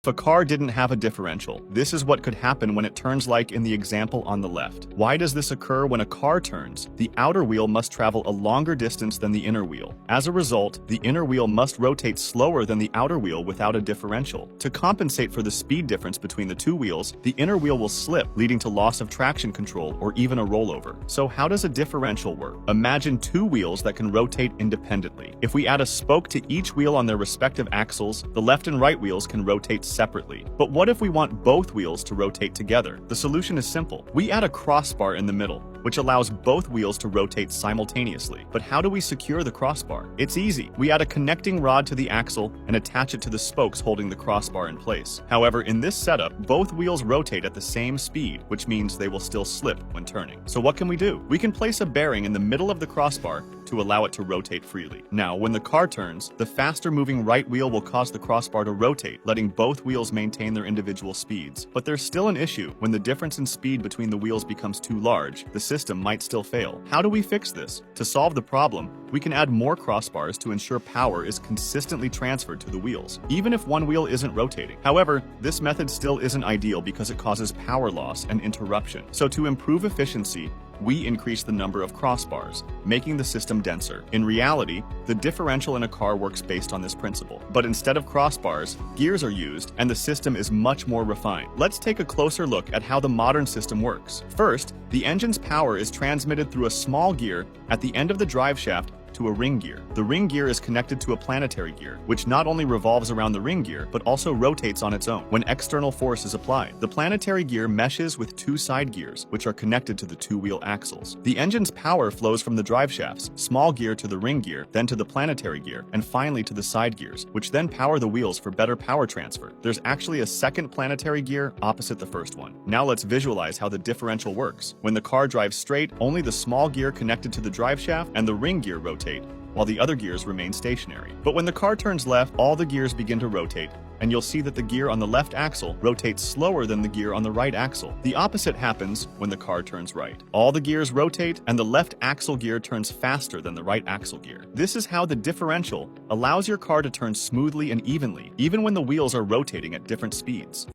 If a car didn't have a differential, this is what could happen when it turns, like in the example on the left. Why does this occur? When a car turns, the outer wheel must travel a longer distance than the inner wheel. As a result, the inner wheel must rotate slower than the outer wheel without a differential. To compensate for the speed difference between the two wheels, the inner wheel will slip, leading to loss of traction control or even a rollover. So how does a differential work? Imagine two wheels that can rotate independently. If we add a spoke to each wheel on their respective axles, the left and right wheels can rotate separately. But what if we want both wheels to rotate together? The solution is simple. We add a crossbar in the middle, which allows both wheels to rotate simultaneously. But how do we secure the crossbar? It's easy. We add a connecting rod to the axle and attach it to the spokes holding the crossbar in place. However, in this setup, both wheels rotate at the same speed, which means they will still slip when turning. So what can we do? We can place a bearing in the middle of the crossbar to allow it to rotate freely. Now, when the car turns, the faster moving right wheel will cause the crossbar to rotate, letting both wheels maintain their individual speeds. But there's still an issue. When the difference in speed between the wheels becomes too large, the system might still fail. How do we fix this? To solve the problem, we can add more crossbars to ensure power is consistently transferred to the wheels, even if one wheel isn't rotating. However, this method still isn't ideal because it causes power loss and interruption. So to improve efficiency, we increase the number of crossbars, making the system denser. In reality, the differential in a car works based on this principle. But instead of crossbars, gears are used, and the system is much more refined. Let's take a closer look at how the modern system works. First, the engine's power is transmitted through a small gear at the end of the drive shaft to a ring gear. The ring gear is connected to a planetary gear, which not only revolves around the ring gear, but also rotates on its own when external force is applied. The planetary gear meshes with two side gears, which are connected to the two-wheel axles. The engine's power flows from the drive shafts, small gear to the ring gear, then to the planetary gear, and finally to the side gears, which then power the wheels for better power transfer. There's actually a second planetary gear opposite the first one. Now let's visualize how the differential works. When the car drives straight, only the small gear connected to the drive shaft and the ring gear rotate, while the other gears remain stationary. But when the car turns left, all the gears begin to rotate, and you'll see that the gear on the left axle rotates slower than the gear on the right axle. The opposite happens when the car turns right. All the gears rotate, and the left axle gear turns faster than the right axle gear. This is how the differential allows your car to turn smoothly and evenly, even when the wheels are rotating at different speeds.